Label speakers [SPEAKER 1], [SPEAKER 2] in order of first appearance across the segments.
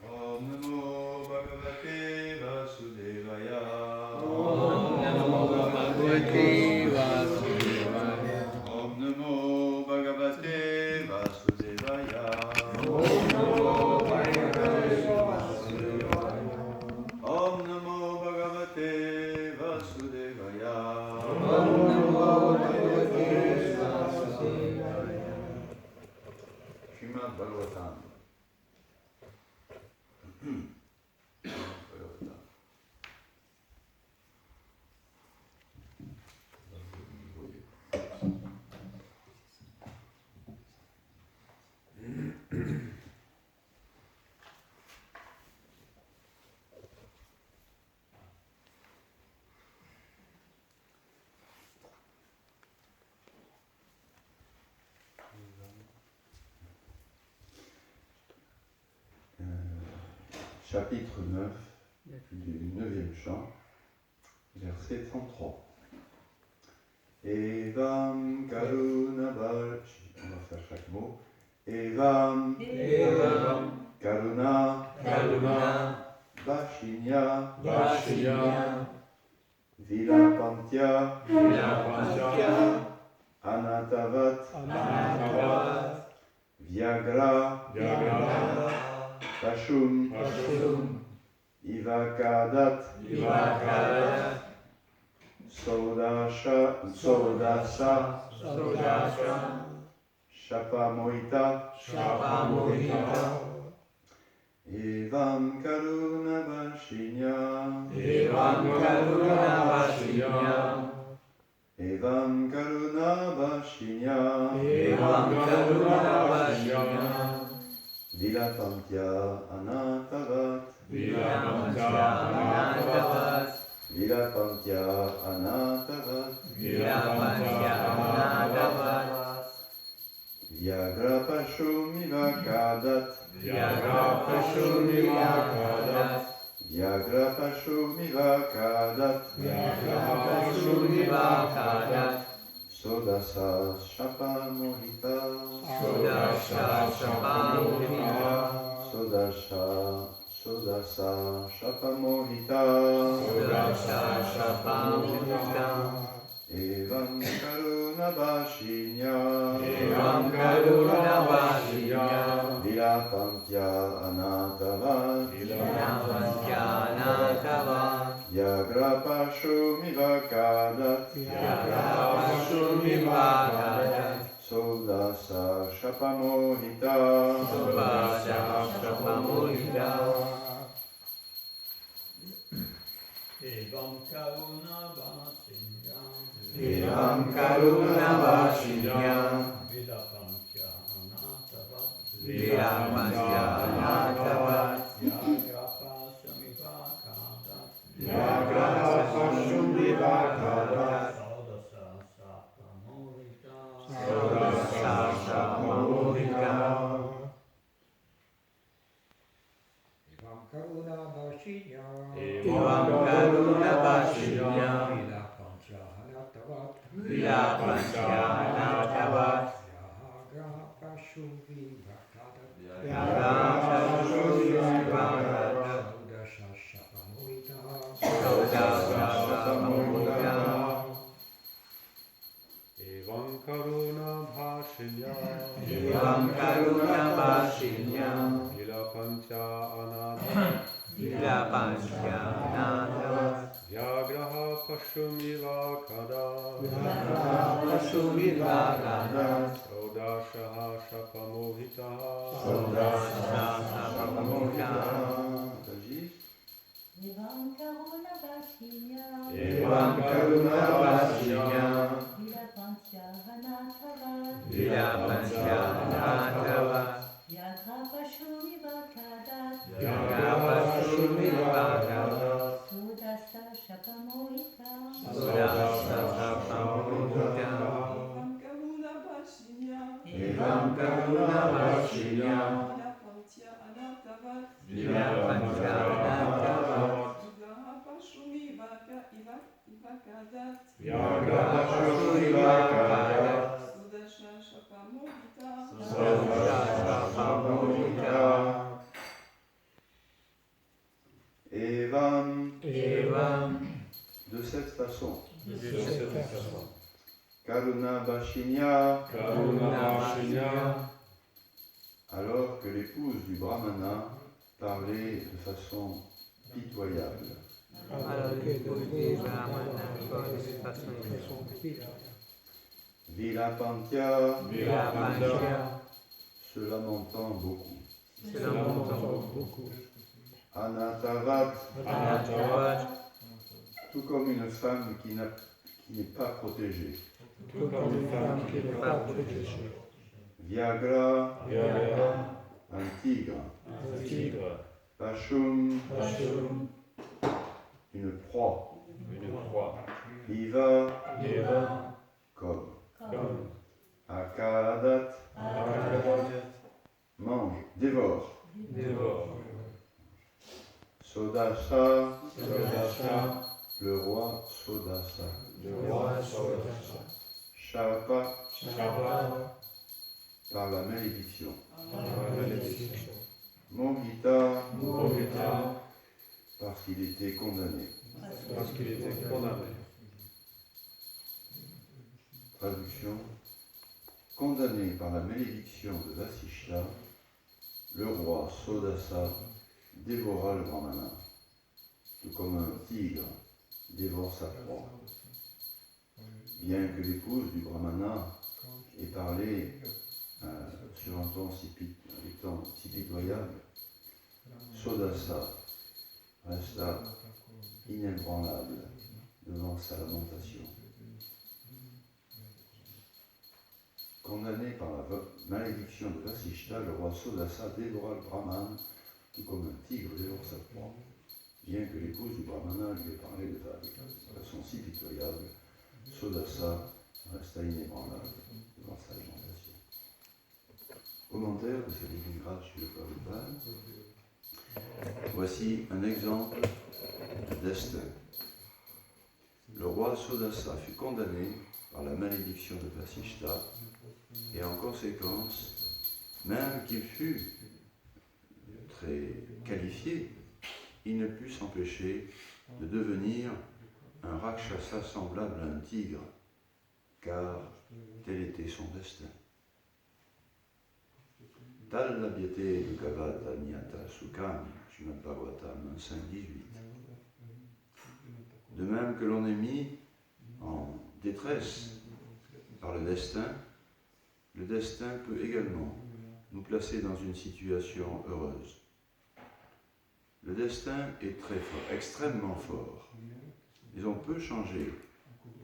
[SPEAKER 1] Om Namo Bhagavate Vasudevaya.
[SPEAKER 2] Om Namo Bhagavate Vasudevaya.
[SPEAKER 1] Om Namo Bhagavate Vasudevaya.
[SPEAKER 2] Om Namo Bhagavate Vasudevaya.
[SPEAKER 1] Om Namo Bhagavate Vasudevaya.
[SPEAKER 2] Om Namo Bhagavate Vasudevaya.
[SPEAKER 1] Srimad Bhagavatam. Chapitre 9 du 9e chant, verset 33. Evam Karuna Vashi, on va faire chaque mot. Evam Karuna Vashinya Vilapantya Anatavat Vyagra Pashum Ivakadat Sodasa Shapamohita Evam Karuna Vashinya Evam Karuna Vashinya Vilapantya Anatavat Vilapantya Anatavat Vyagra Pashum Ivakadat Vyagra Pashum Ivakadat Sodasa Shapamohita Sodasa Shapamohita Evam Karuna Vashinya Vilapantya Anatavat Vyagra Pashum Ivakadat Sodasa Shapamohita
[SPEAKER 3] Evam Karuna Vashinya Vilapantya Anatavat Vyagra Pashum Ivakadat Sodasa Shapamohita
[SPEAKER 4] Evam Karuna Vashinya
[SPEAKER 3] Vilapantya Anatavat
[SPEAKER 4] Vyagra Pashum Ivakadat Sodasa Shapamohita
[SPEAKER 5] Evam Karuna Vashinya Vilapantya Anatavat Vyagraha Pashum Ivakadat Sodashaha Shapamohita
[SPEAKER 6] Evam Karuna Vashinya Vilapantya Anatavat Vyagra Pashum Ivakadat Sodasa Shapamohita
[SPEAKER 3] Evam Karuna Vashinya Vilapantya Anatavat Vyagra Pashum Ivakadat
[SPEAKER 1] façon.
[SPEAKER 5] de cette façon.
[SPEAKER 1] Karuna Bashinya,
[SPEAKER 5] Karuna Vashinya,
[SPEAKER 1] alors que l'épouse du Brahmana parlait de façon pitoyable.
[SPEAKER 3] Alors l'épouse du Brahmana parle de façon
[SPEAKER 1] Virapantya,
[SPEAKER 3] Virapantya,
[SPEAKER 1] se lamentant beaucoup.
[SPEAKER 3] se lamentant beaucoup.
[SPEAKER 1] Anatavat,
[SPEAKER 3] Anatavat,
[SPEAKER 1] tout comme une femme qui n'est pas protégée.
[SPEAKER 5] tout comme une femme qui n'est pas
[SPEAKER 3] protégée.
[SPEAKER 1] Vyagra,
[SPEAKER 5] Vyagra,
[SPEAKER 1] un tigre.
[SPEAKER 5] un tigre,
[SPEAKER 1] Pashum,
[SPEAKER 5] Pashum,
[SPEAKER 1] une proie.
[SPEAKER 5] une proie,
[SPEAKER 1] Iva,
[SPEAKER 5] Eva,
[SPEAKER 1] comme.
[SPEAKER 5] comme
[SPEAKER 1] Akadat,
[SPEAKER 5] Akadat,
[SPEAKER 1] mange, dévore.
[SPEAKER 5] dévore.
[SPEAKER 1] Sodasa,
[SPEAKER 5] Sodasa,
[SPEAKER 1] le roi Sodasa.
[SPEAKER 5] le roi Sodasa,
[SPEAKER 1] Shapa,
[SPEAKER 5] Shapa,
[SPEAKER 1] par la malédiction.
[SPEAKER 5] la malédiction.
[SPEAKER 1] Mohita,
[SPEAKER 5] Mohita,
[SPEAKER 1] parce qu'il était condamné.
[SPEAKER 5] parce qu'il était condamné.
[SPEAKER 1] Traduction. Condamné par la malédiction de Vasishta, le roi Sodasa dévora le Brahmana, tout comme un tigre dévore sa proie. Bien que l'épouse du Brahmana ait parlé sur un ton si pitoyable, Sodasa resta inébranlable devant sa lamentation. Condamné par la malédiction de Vasishta, le roi Sodasa dévora le Brahman, qui comme un tigre dévore sa proie. Bien que l'épouse du Brahmana lui ait parlé de façon si pitoyable, Sodasa resta inébranlable devant sa lamentation. Commentaire de cette épigraphe sur le Prabhupada. Voici un exemple de destin. Le roi Sodasa fut condamné par la malédiction de Vasishta et en conséquence, même qu'il fût très qualifié, il ne put s'empêcher de devenir un rakshasa semblable à un tigre, car tel était son destin. Tal labhyate dukavata niyata sukham, Srimad Bhagavatam 5.18. De même que l'on est mis en détresse par le destin peut également nous placer dans une situation heureuse. Le destin est très fort, extrêmement fort, mais on peut changer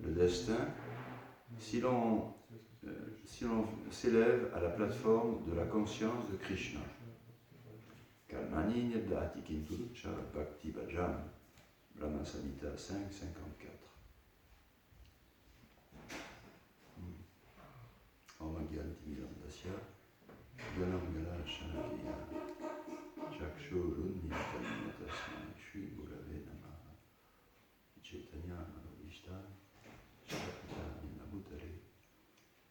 [SPEAKER 1] le destin si l'on s'élève à la plateforme de la conscience de Krishna. Kalmani Nyadati Kinturucha Bhakti Bhajam, Brahma Samhita 5.54. Omagyanti Milandasya, Ganamgala Shanakiya, Chakshurun Nyatasmai, Shri Gurave Namaha, Chaitanya Manavishta, Shakta Ninabutare,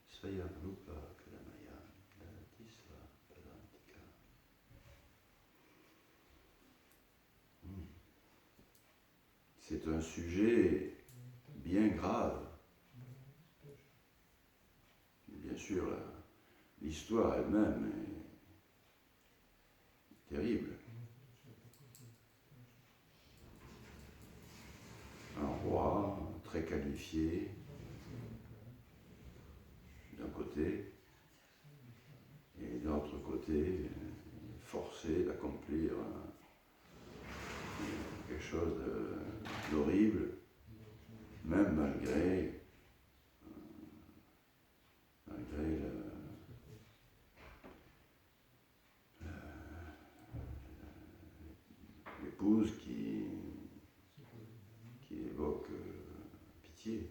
[SPEAKER 1] Svayam Rupa Karamaya, Tisva Padantika. C'est un sujet bien grave. Bien sûr, l'histoire elle-même est terrible. Un roi très qualifié, d'un côté, et de l'autre côté, forcé d'accomplir quelque chose d'horrible, même malgré l'épouse qui évoque pitié.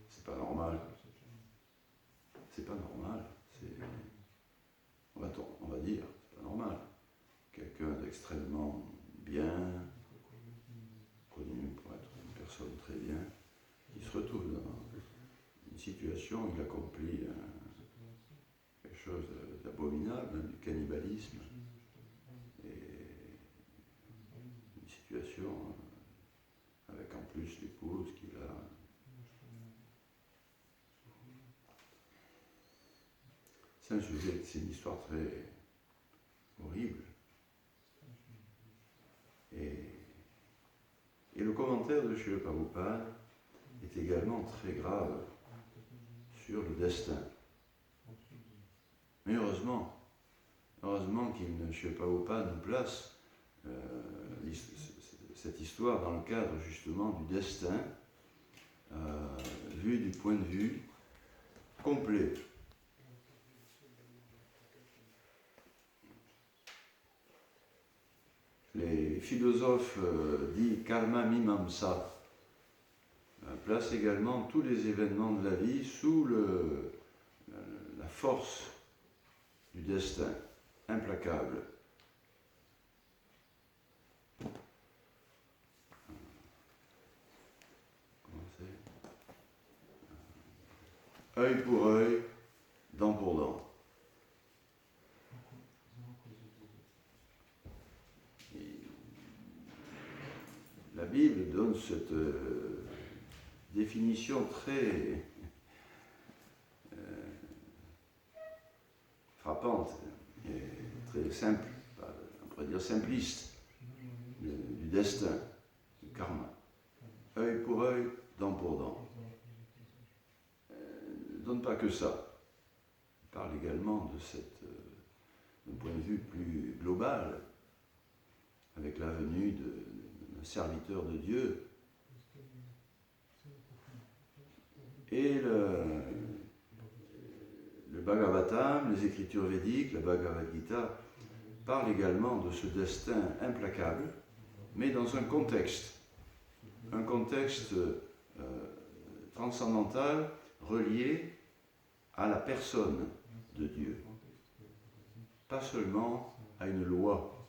[SPEAKER 1] C'est pas normal. C'est pas normal. On va dire, c'est pas normal. Quelqu'un d'extrêmement bien, connu pour être une personne très bien, qui se retrouve dans une situation où il accomplit quelque chose d'abominable, même du cannibalisme, et une situation avec épouse qu'il a. C'est un sujet, c'est une histoire très horrible. Et le commentaire de Srila Prabhupada est également très grave sur le destin. Mais heureusement Srila Prabhupada nous place cette histoire dans le cadre justement du destin, vu du point de vue complet. Les philosophes dits karma mimamsa placent également tous les événements de la vie sous la force du destin implacable. Œil pour œil, dent pour dent. La Bible donne cette définition très frappante et très simple, on pourrait dire simpliste, du destin, du karma. Œil pour œil, dent pour dent. Ne donne pas que ça. Il parle également d'un point de vue plus global, avec la venue d'un serviteur de Dieu. Et le Bhagavatam, les écritures védiques, la Bhagavad Gita, parlent également de ce destin implacable, mais dans un contexte transcendantal relié à la personne de Dieu, pas seulement à une loi,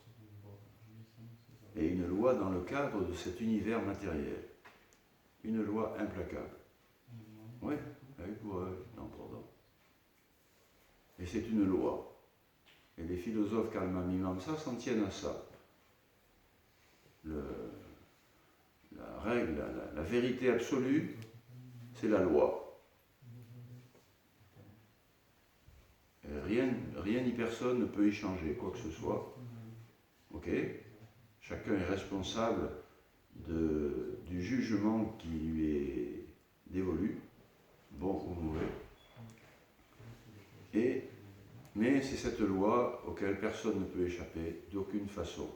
[SPEAKER 1] et une loi dans le cadre de cet univers matériel, une loi implacable. Oui, œil pour œil, dent pour dent. Et c'est une loi. Et les philosophes Karma Mimamsa s'en tiennent à ça. La règle, la vérité absolue, c'est la loi. Et rien ni personne ne peut y changer quoi que ce soit. Ok ? Chacun est responsable du jugement qui lui est dévolu, bon ou mauvais. Mais c'est cette loi auquel personne ne peut échapper d'aucune façon.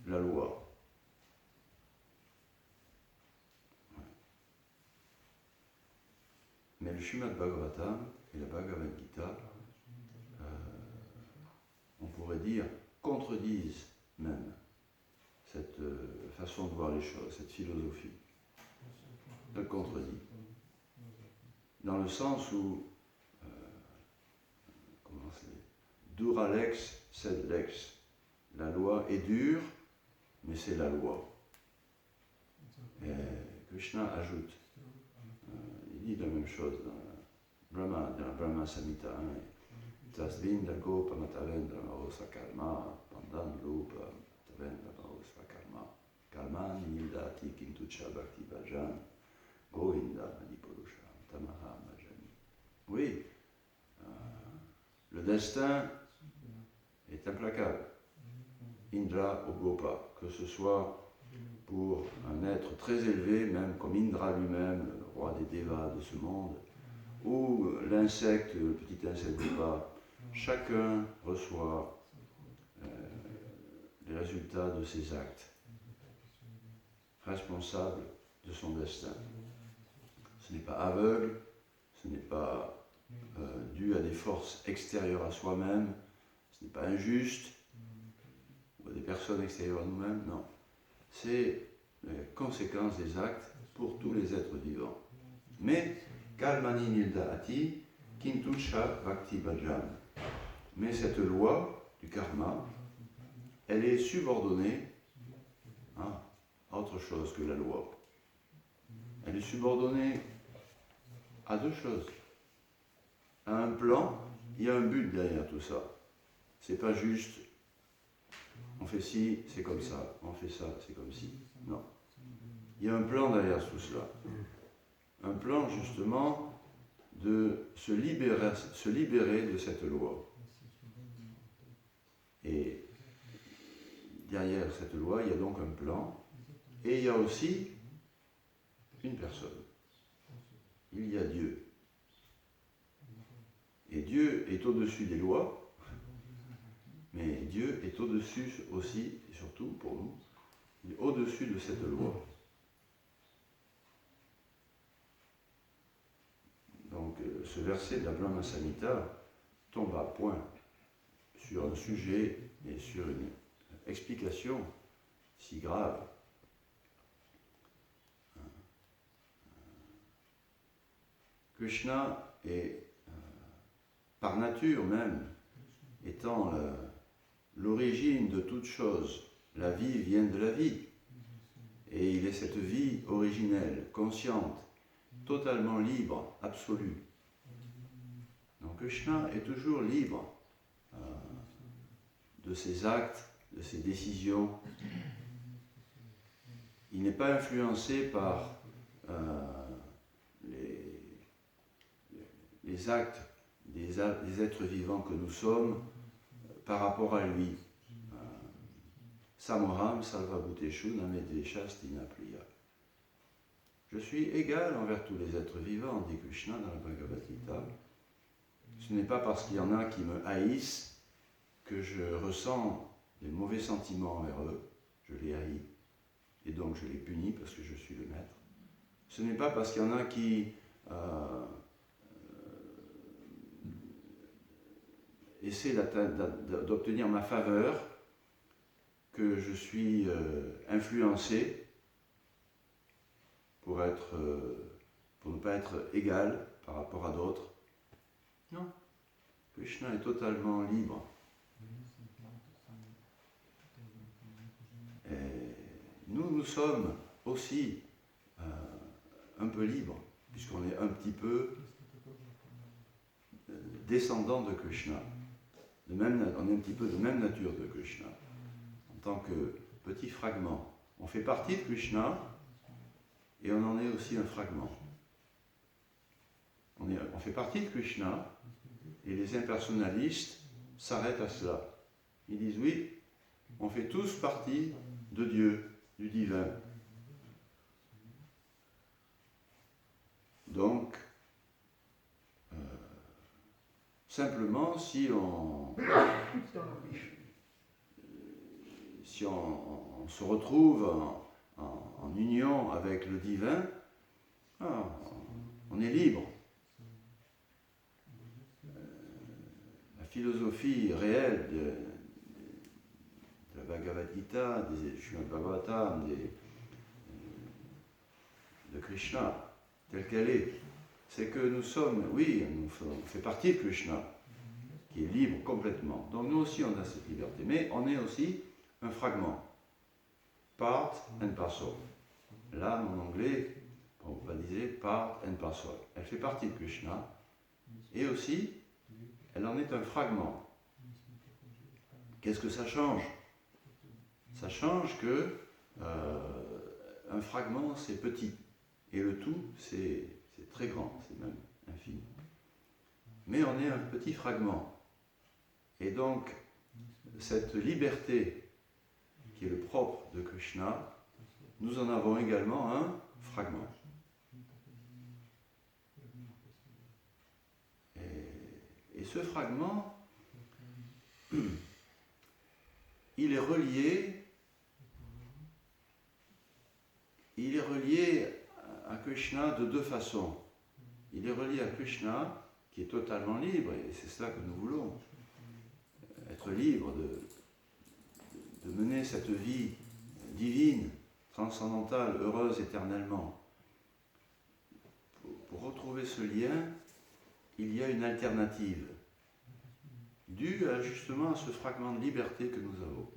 [SPEAKER 1] La loi. Mais le Srimad Bhagavatam et la Bhagavad Gita, on pourrait dire, contredisent même cette façon de voir les choses, cette philosophie. Elle contredit. Dans le sens où, comment c'est, dura lex sed lex. La loi est dure, mais c'est la loi. Et Krishna ajoute, il dit la même chose dans la Brahma Samhita, Tasvindra Gopa Matavendra Mahosa Karma, Pandan Lupa Matavendra Mahosa Karma, Karma Nidati Kintucha Bhakti Bhajan, Govinda Madipurusha, Tamaha Majani. Oui, le destin est implacable. Indra ou Gopa, que ce soit pour un être très élevé, même comme Indra lui-même, le roi des Devas de ce monde, ou l'insecte, le petit insecte Gopa, chacun reçoit les résultats de ses actes, responsable de son destin. Ce n'est pas aveugle, ce n'est pas dû à des forces extérieures à soi-même, ce n'est pas injuste, ou à des personnes extérieures à nous-mêmes, non. C'est les conséquences des actes pour tous les êtres vivants. Mais, Kalmani Nilda Ati, Kintucha Bhakti Bhajan. Mais cette loi du karma, elle est subordonnée à autre chose que la loi. Elle est subordonnée à deux choses. À un plan, il y a un but derrière tout ça. C'est pas juste, on fait ci, c'est comme ça, on fait ça, c'est comme ci. Non. Il y a un plan derrière tout cela. Un plan justement de se libérer de cette loi. Et derrière cette loi, il y a donc un plan. Et il y a aussi une personne. Il y a Dieu. Et Dieu est au-dessus des lois, mais Dieu est au-dessus aussi, et surtout pour nous, il est au-dessus de cette loi. Donc ce verset de la Brahma Samhita tombe à point sur un sujet et sur une explication si grave. Krishna est, par nature même, étant l'origine de toute chose. La vie vient de la vie. Et il est cette vie originelle, consciente, totalement libre, absolue. Donc Krishna est toujours libre de ses actes, de ses décisions. Il n'est pas influencé par les actes des êtres vivants que nous sommes par rapport à lui. Samoham Sarvabhuteshu Namedvesha Stina Priya. Je suis égal envers tous les êtres vivants, dit Krishna dans la Bhagavad Gita. Ce n'est pas parce qu'il y en a qui me haïssent que je ressens des mauvais sentiments envers eux. Je les haïs et donc je les punis parce que je suis le maître. Ce n'est pas parce qu'il y en a qui essaient d'obtenir ma faveur que je suis influencé pour ne pas être égal par rapport à d'autres. Non. Krishna est totalement libre. Et nous sommes aussi un peu libres, puisqu'on est un petit peu descendants de Krishna. On est un petit peu de même nature de Krishna. En tant que petit fragment. On fait partie de Krishna et on en est aussi un fragment. On fait partie de Krishna et les impersonnalistes s'arrêtent à cela. Ils disent oui, on fait tous partie de Dieu, du divin. Donc, simplement, si on se retrouve en union avec le divin, on est libre. La philosophie réelle de la Bhagavad Gita, des Srimad Bhagavatam, de Krishna, telle qu'elle est, c'est que nous sommes, oui, on fait partie de Krishna, qui est libre complètement. Donc nous aussi on a cette liberté, mais on est aussi un fragment. Part and parcel. L'âme en anglais, on va dire part and parcel. Elle fait partie de Krishna et aussi elle en est un fragment. Qu'est-ce que ça change? Ça change que un fragment c'est petit et le tout c'est très grand, c'est même infini. Mais on est un petit fragment. Et donc cette liberté qui est le propre de Krishna, nous en avons également un fragment. Et ce fragment, il est relié à Krishna de deux façons. Il est relié à Krishna, qui est totalement libre, et c'est ça que nous voulons, être libre de mener cette vie divine, transcendantale, heureuse éternellement. Pour retrouver ce lien, il y a une alternative, due justement à ce fragment de liberté que nous avons.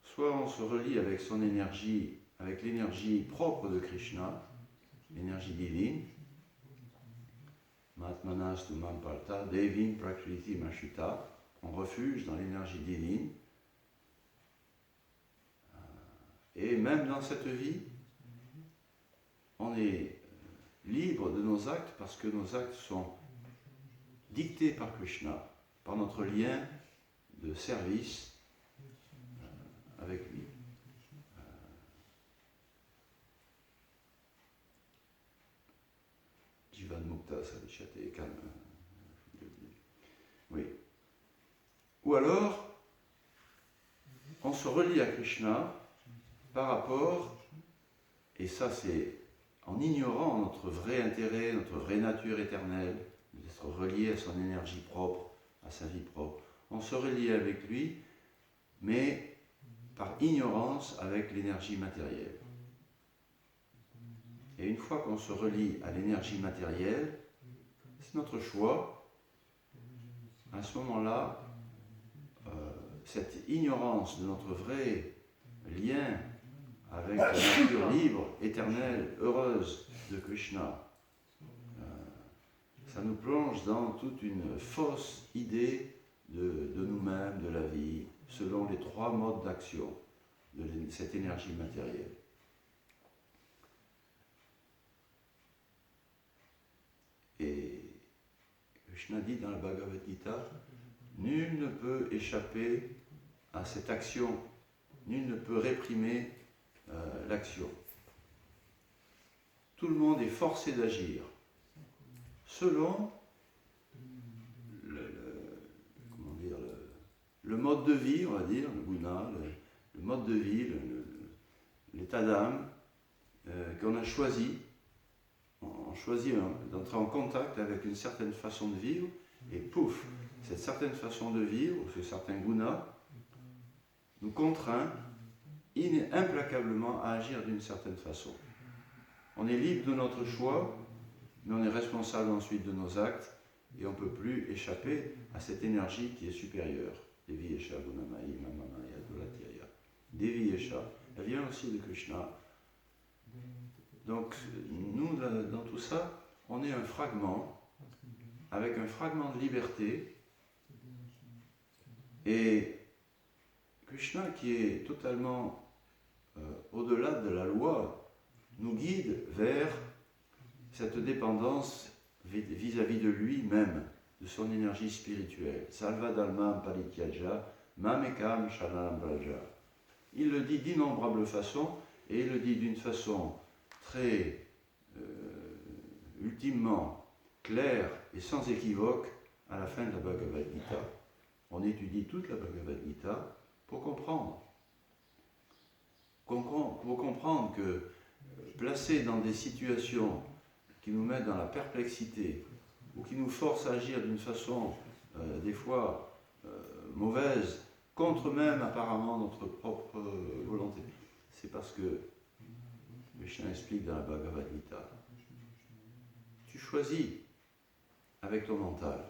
[SPEAKER 1] Soit on se relie avec son énergie, avec l'énergie propre de Krishna, l'énergie divine, Matmanastu Mampalta, Devim Prakriti Mashita, on refuge dans l'énergie divine, Et même dans cette vie, on est libre de nos actes parce que nos actes sont dictés par Krishna, par notre lien de service avec lui. Jivan Mukta Sadishate, calme. Oui. Ou alors, on se relie à Krishna par rapport, et ça c'est en ignorant notre vrai intérêt, notre vraie nature éternelle, d'être relié à son énergie propre, à sa vie propre. On se relie avec lui, mais par ignorance avec l'énergie matérielle. Et une fois qu'on se relie à l'énergie matérielle, c'est notre choix. À ce moment-là, cette ignorance de notre vrai lien avec la nature libre, éternelle, heureuse de Krishna, ça nous plonge dans toute une fausse idée de nous-mêmes, de la vie, selon les 3 modes d'action de cette énergie matérielle. Et Krishna dit dans la Bhagavad Gita, nul ne peut échapper à cette action, nul ne peut réprimer l'action. Tout le monde est forcé d'agir selon le mode de vie, on va dire, le guna, le mode de vie, l'état d'âme qu'on a choisi. On choisit d'entrer en contact avec une certaine façon de vivre, et pouf, cette certaine façon de vivre, ce certain guna, nous contraint implacablement à agir d'une certaine façon. On est libre de notre choix, mais on est responsable ensuite de nos actes, et on ne peut plus échapper à cette énergie qui est supérieure. Devi Esha Gunamai Mamamaya Dulatyaya. Devi Esha, elle vient aussi de Krishna. Donc, nous, dans tout ça, on est un fragment, avec un fragment de liberté, et Krishna, qui est totalement au-delà de la loi, nous guide vers cette dépendance vis-à-vis de lui-même, de son énergie spirituelle. Salva dalmam parityaja, mamekam shanam braja. Il le dit d'innombrables façons, et il le dit d'une façon très ultimement claire et sans équivoque à la fin de la Bhagavad Gita. On étudie toute la Bhagavad Gita pour comprendre. Pour comprendre que placés dans des situations qui nous mettent dans la perplexité ou qui nous forcent à agir d'une façon des fois mauvaise, contre même apparemment notre propre volonté, c'est parce que Krishna explique dans la Bhagavad Gita, tu choisis avec ton mental.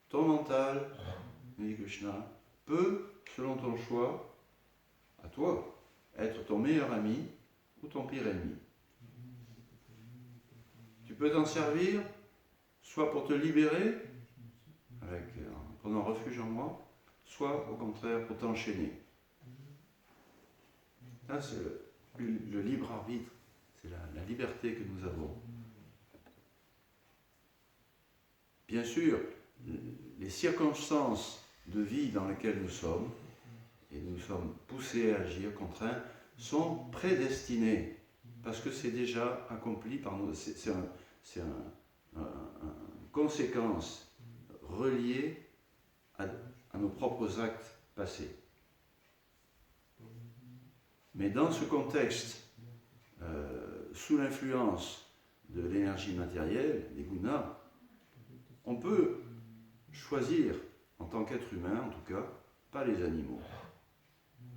[SPEAKER 1] Ton mental, dit Krishna, peut, selon ton choix, à toi, être ton meilleur ami ou ton pire ennemi. Tu peux t'en servir, soit pour te libérer, en prenant refuge en moi, soit au contraire pour t'enchaîner. Là, c'est le libre arbitre, c'est la liberté que nous avons. Bien sûr, les circonstances de vie dans lesquelles nous sommes, et nous sommes poussés à agir, contraints, sont prédestinées, parce que c'est déjà accompli par nous. C'est une conséquence reliée à nos propres actes passés. Mais dans ce contexte, sous l'influence de l'énergie matérielle, des gunas, on peut choisir, en tant qu'être humain en tout cas, pas les animaux.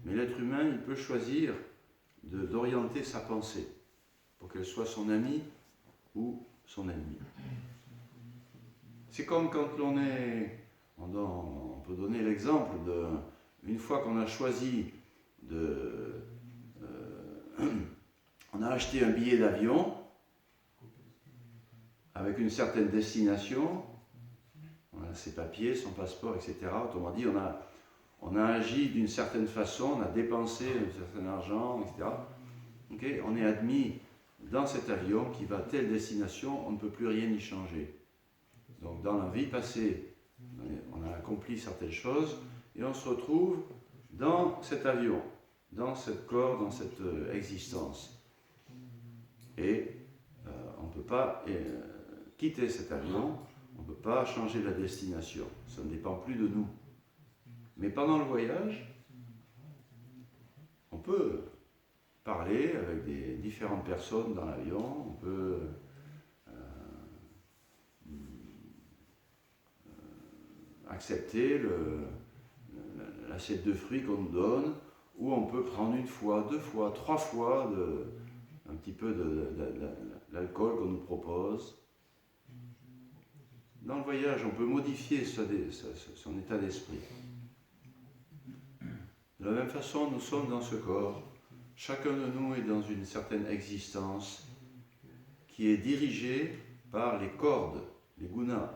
[SPEAKER 1] Mais l'être humain, il peut choisir d'orienter sa pensée pour qu'elle soit son ami ou son ennemi. C'est comme quand on peut donner l'exemple une fois qu'on a choisi on a acheté un billet d'avion avec une certaine destination, on a ses papiers, son passeport, etc. Autrement dit, on a agi d'une certaine façon, on a dépensé un certain argent, etc. Okay, on est admis dans cet avion qui va à telle destination, on ne peut plus rien y changer. Donc dans la vie passée, on a accompli certaines choses et on se retrouve dans cet avion, dans ce corps, dans cette existence. Et on ne peut pas quitter cet avion, on ne peut pas changer la destination, ça ne dépend plus de nous. Mais pendant le voyage, on peut parler avec des différentes personnes dans l'avion, on peut accepter l'assiette de fruits qu'on nous donne, ou on peut prendre une fois, 2 fois, 3 fois un petit peu de l'alcool qu'on nous propose. Dans le voyage, on peut modifier son état d'esprit. De la même façon, nous sommes dans ce corps. Chacun de nous est dans une certaine existence qui est dirigée par les cordes, les gunas.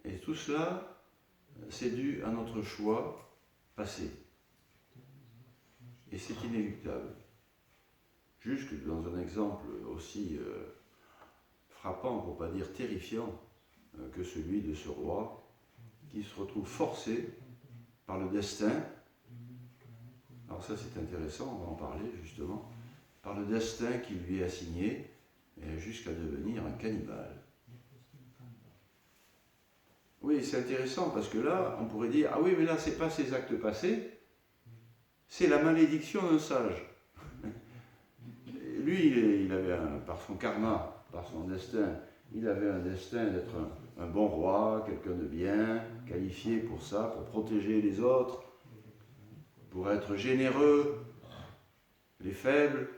[SPEAKER 1] Et tout cela, c'est dû à notre choix passé. Et c'est inéluctable. Jusque dans un exemple aussi frappant, pour ne pas dire terrifiant, que celui de ce roi qui se retrouve forcé par le destin. Alors ça c'est intéressant, on va en parler justement, par le destin qui lui est assigné jusqu'à devenir un cannibale. Oui, c'est intéressant parce que là, on pourrait dire, ah oui, mais là, c'est pas ses actes passés, c'est la malédiction d'un sage. Lui, il avait, par son karma, par son destin, il avait un destin d'être un bon roi, quelqu'un de bien, qualifié pour ça, pour protéger les autres, pour être généreux, les faibles,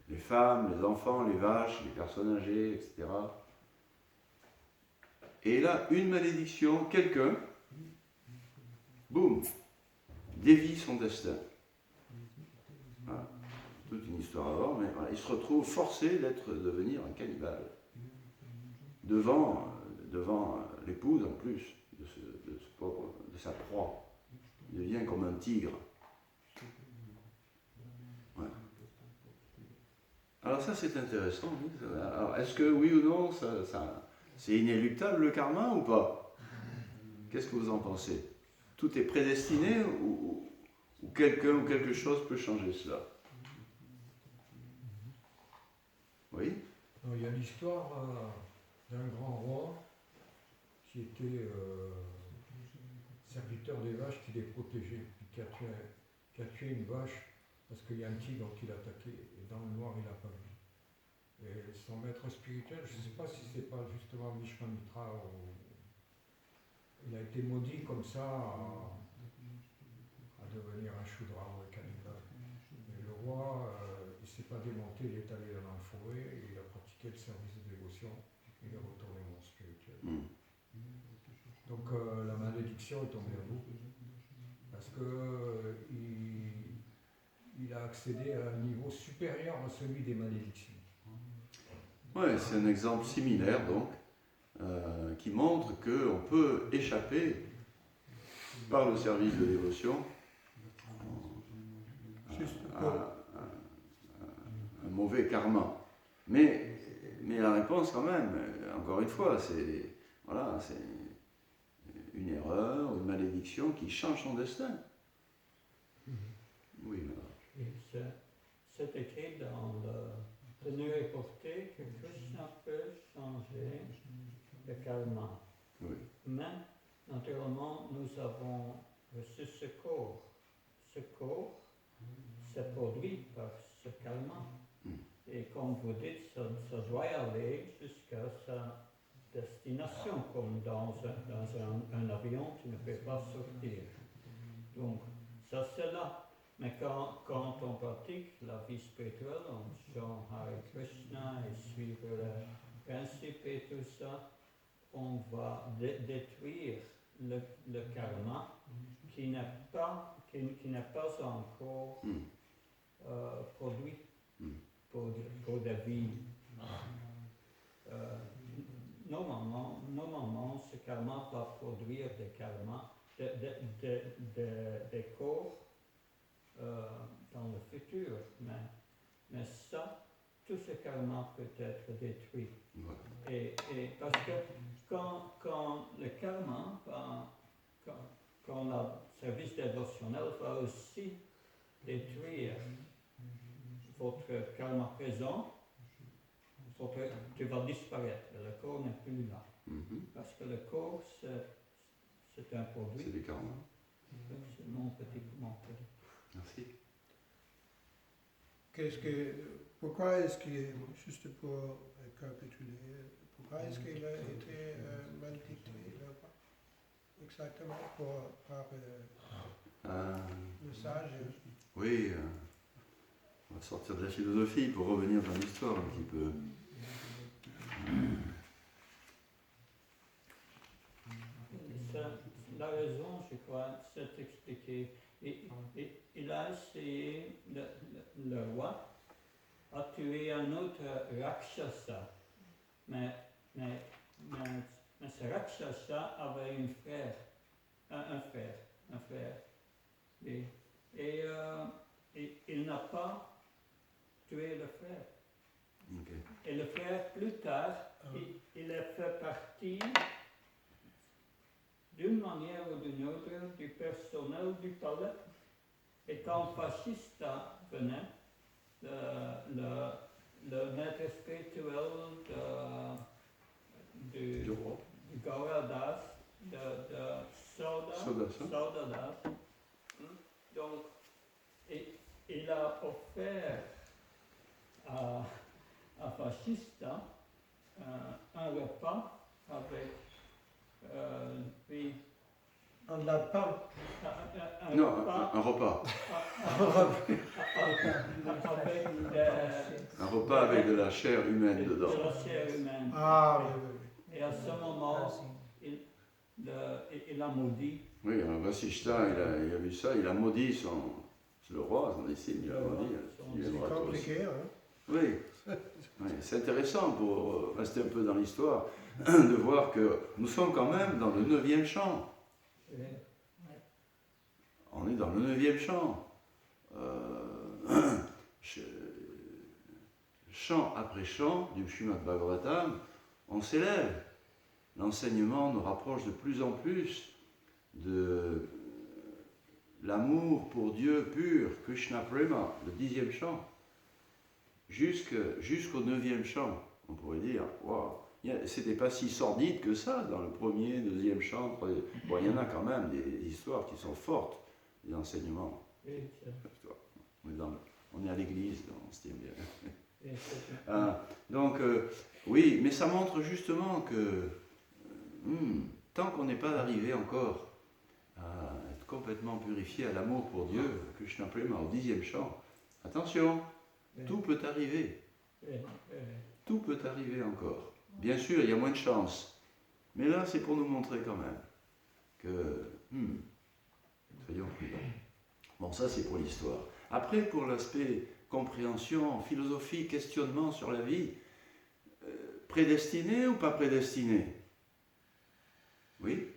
[SPEAKER 1] les femmes, les enfants, les vaches, les personnes âgées, etc. Et là, une malédiction, quelqu'un, boum, dévie son destin. Voilà. Toute une histoire avant, mais voilà, il se retrouve forcé de devenir un cannibale. Devant l'épouse, en plus, de sa proie. Il devient comme un tigre. Ouais. Alors ça, c'est intéressant. Oui. Alors, est-ce que, oui ou non, c'est inéluctable le karma ou pas? Qu'est-ce que vous en pensez? Tout est prédestiné ou quelqu'un ou quelque chose peut changer cela? Oui?
[SPEAKER 4] Il y a l'histoire d'un grand roi qui était serviteur des vaches, qui les protégeait, puis qui a tué une vache parce qu'il y a un tigre qui l'a attaqué, et dans le noir il n'a pas vu. Et son maître spirituel, je ne sais pas si c'est pas justement Vishwamitra, il a été maudit comme ça à devenir un Shudra ou un cannibale. Et le roi, il ne s'est pas démonté, il est allé dans la forêt, et il a pratiqué le service de dévotion, il est retourné au monde spirituel. Donc la malédiction est tombée à bout, parce qu'il a accédé à un niveau supérieur à celui des malédictions.
[SPEAKER 1] Oui, c'est un exemple similaire donc, qui montre qu'on peut échapper par le service de dévotion à un mauvais karma. Mais la réponse quand même, encore une fois, c'est une erreur, une malédiction qui change son destin. Oui, madame.
[SPEAKER 7] C'est écrit dans le tenue et portée que Krishna peut changer le karma.
[SPEAKER 1] Oui.
[SPEAKER 7] Mais, naturellement, nous avons reçu ce corps. Ce corps s'est produit par ce karma. Et comme vous dites, ça doit aller jusqu'à sa destination, comme dans un avion, tu ne peux pas sortir. Donc, ça c'est là. Mais quand on pratique la vie spirituelle, on chante Hare Krishna et suivre le principe et tout ça, on va détruire le karma qui n'est pas encore produit pour des vies. Normalement, ce karma va produire des karmas des corps dans le futur. Mais ça, tout ce karma peut être détruit.
[SPEAKER 1] Voilà.
[SPEAKER 7] Et parce que quand le karma, quand le service dévotionnel va aussi détruire votre karma présent, tu vas disparaître, le corps n'est plus là. Parce que le corps, c'est un produit.
[SPEAKER 1] C'est du karma.
[SPEAKER 7] C'est mon petit commentaire.
[SPEAKER 1] Merci.
[SPEAKER 3] Pourquoi est-ce qu'il, juste pour récapituler, pourquoi est-ce qu'il a été malédicté là-bas? Exactement, par le sage.
[SPEAKER 1] Oui, on va sortir de la philosophie pour revenir dans l'histoire un petit peu.
[SPEAKER 7] La raison, je crois, c'est expliqué. Il a essayé, le roi a tué un autre Rakshasa, mais ce Rakshasa avait un frère. Et il n'a pas tué le frère.
[SPEAKER 1] Okay.
[SPEAKER 7] Et le frère, plus tard, il a fait partie, d'une manière ou d'une autre, du personnel du palais. Et quand Vashishta venait, le maître spirituel du Gauradas, de Saudadas, donc il a offert à Vashishta un repas avec
[SPEAKER 3] Un lapin.
[SPEAKER 1] Un repas. Un repas avec de la chair humaine dedans.
[SPEAKER 7] De la chair humaine.
[SPEAKER 3] Ah oui.
[SPEAKER 7] Et à ce moment, il a maudit.
[SPEAKER 1] Oui, alors Vashishta, il a vu ça, il a maudit le roi, son décime, il a maudit.
[SPEAKER 3] C'est compliqué, hein?
[SPEAKER 1] Oui. Oui, c'est intéressant pour rester un peu dans l'histoire, de voir que nous sommes quand même dans le 9e chant. On est dans le 9e chant. Chant après chant du Srimad Bhagavatam, on s'élève. L'enseignement nous rapproche de plus en plus de l'amour pour Dieu pur, Krishna Prema, le 10e chant, jusqu'au 9e chant. On pourrait dire, waouh, c'était pas si sordide que ça dans le 1er, 2e chant. Bon, il y en a quand même des histoires qui sont fortes, des enseignements. On est à l'église, on se tient bien. Donc, oui, mais ça montre justement que tant qu'on n'est pas arrivé encore à être complètement purifié à l'amour pour Dieu, Krishna Prema, au 10e chant, attention, tout peut arriver. Tout peut arriver encore. Bien sûr, il y a moins de chance. Mais là, c'est pour nous montrer quand même que soyons prudents. Bon, ça, c'est pour l'histoire. Après, pour l'aspect compréhension, philosophie, questionnement sur la vie, prédestiné ou pas prédestiné? Oui?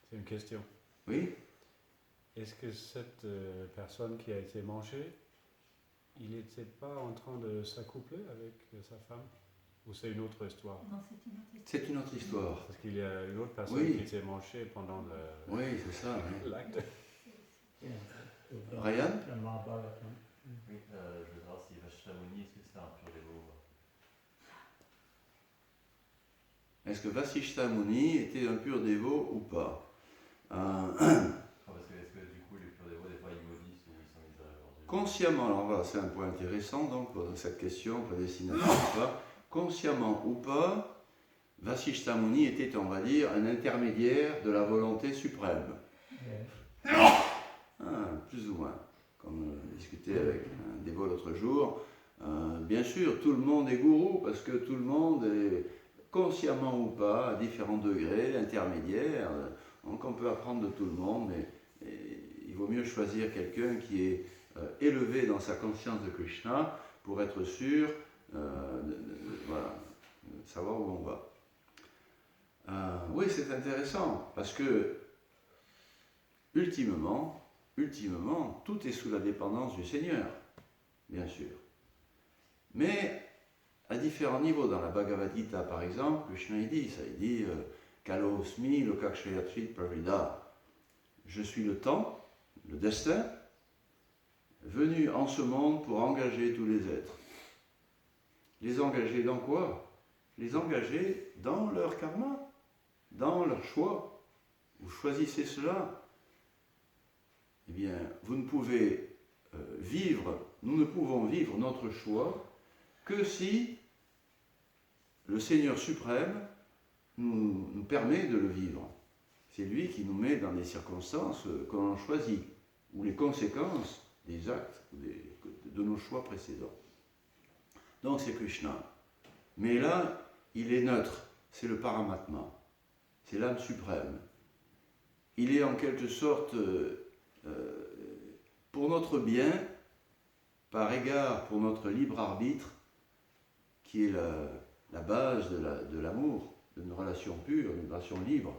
[SPEAKER 8] C'est une question.
[SPEAKER 1] Oui?
[SPEAKER 8] Est-ce que cette personne qui a été mangée, il n'était pas en train de s'accoupler avec sa femme? Ou c'est une autre histoire?
[SPEAKER 6] Non, c'est une autre histoire.
[SPEAKER 1] C'est une autre histoire.
[SPEAKER 8] Parce qu'il y a une autre personne
[SPEAKER 1] Oui.
[SPEAKER 8] qui était mangée pendant
[SPEAKER 1] Oui, c'est ça. Oui.
[SPEAKER 8] l'acte.
[SPEAKER 1] Ryan?
[SPEAKER 9] Oui, je veux savoir si Vashtamuni, est-ce que c'est un pur dévot?
[SPEAKER 1] Est-ce que Vasishta Muni était un pur dévot ou pas?
[SPEAKER 9] Parce que est-ce que du coup les purs dévots, des fois ils maudissent ou ils sont miséricordieux?
[SPEAKER 1] Consciemment, alors voilà, c'est un point intéressant donc pour cette question, prédestination ou pas, consciemment ou pas, Vasishta Muni était, on va dire, un intermédiaire de la volonté suprême. Plus ou moins, comme je discutais avec un dévot l'autre jour. Bien sûr, tout le monde est gourou parce que tout le monde est consciemment ou pas, à différents degrés, intermédiaires. Donc on peut apprendre de tout le monde, mais il vaut mieux choisir quelqu'un qui est élevé dans sa conscience de Krishna pour être sûr de savoir où on va. Oui, c'est intéressant parce que ultimement, tout est sous la dépendance du Seigneur, bien sûr. Mais à différents niveaux, dans la Bhagavad Gita par exemple, Krishna il dit Kalosmi lokakshayatrit pravida. Je suis le temps, le destin, venu en ce monde pour engager tous les êtres. Les engager dans quoi? Les engager dans leur karma, dans leur choix. Vous choisissez cela. Eh bien, vous ne pouvez nous ne pouvons vivre notre choix que si le Seigneur suprême nous permet de le vivre. C'est lui qui nous met dans des circonstances que l'on choisit, ou les conséquences des actes de nos choix précédents. Donc c'est Krishna. Mais là, il est neutre, c'est le Paramatma, c'est l'âme suprême. Il est en quelque sorte, pour notre bien, par égard pour notre libre arbitre, qui est la base de l'amour, d'une relation pure, d'une relation libre.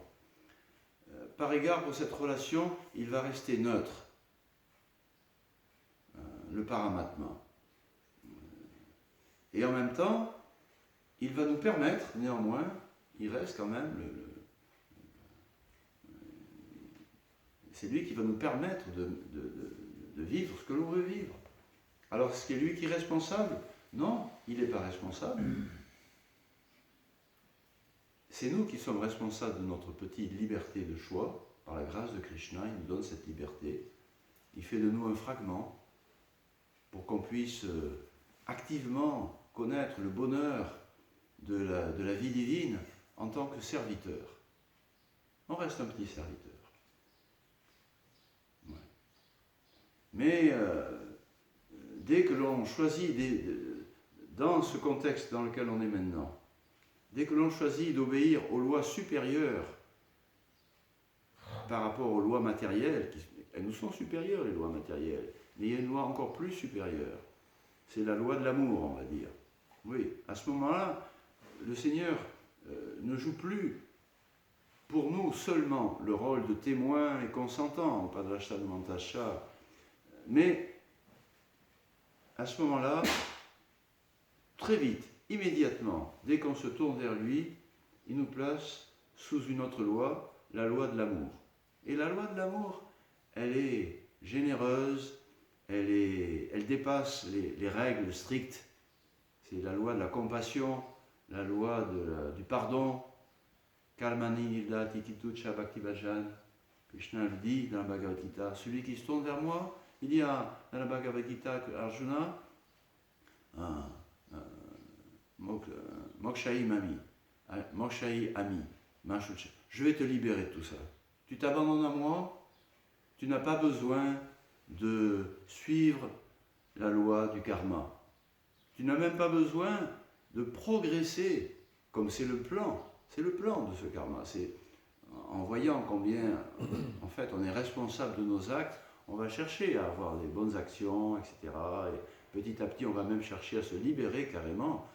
[SPEAKER 1] Par égard pour cette relation, il va rester neutre, le Paramatma. Et en même temps, il va nous permettre, néanmoins, il reste quand même c'est lui qui va nous permettre de vivre ce que l'on veut vivre. Alors, est-ce que c'est lui qui est responsable? Non, il n'est pas responsable. C'est nous qui sommes responsables de notre petite liberté de choix. Par la grâce de Krishna, il nous donne cette liberté. Il fait de nous un fragment pour qu'on puisse activement connaître le bonheur de la vie divine en tant que serviteur. On reste un petit serviteur. Ouais. Mais dès que l'on choisit, dans ce contexte dans lequel on est maintenant, dès que l'on choisit d'obéir aux lois supérieures par rapport aux lois matérielles, elles nous sont supérieures les lois matérielles, mais il y a une loi encore plus supérieure, c'est la loi de l'amour, on va dire. Oui, à ce moment-là, le Seigneur ne joue plus pour nous seulement le rôle de témoin et consentant, pas de l'achat de Mantasha, mais à ce moment-là, très vite, immédiatement, dès qu'on se tourne vers lui, il nous place sous une autre loi, la loi de l'amour. Et la loi de l'amour, elle est généreuse, elle dépasse les règles strictes. C'est la loi de la compassion, la loi du pardon. Kalmani nirda tikitucha bhaktivajan. Krishna le dit dans la Bhagavad Gita, celui qui se tourne vers moi, il dit dans la Bhagavad Gita que Arjuna, Mokshai Mami, Mokshai Ami, je vais te libérer de tout ça. Tu t'abandonnes à moi, tu n'as pas besoin de suivre la loi du karma. Tu n'as même pas besoin de progresser, comme c'est le plan de ce karma. C'est en voyant combien, en fait, on est responsable de nos actes, on va chercher à avoir des bonnes actions, etc. Et petit à petit, on va même chercher à se libérer carrément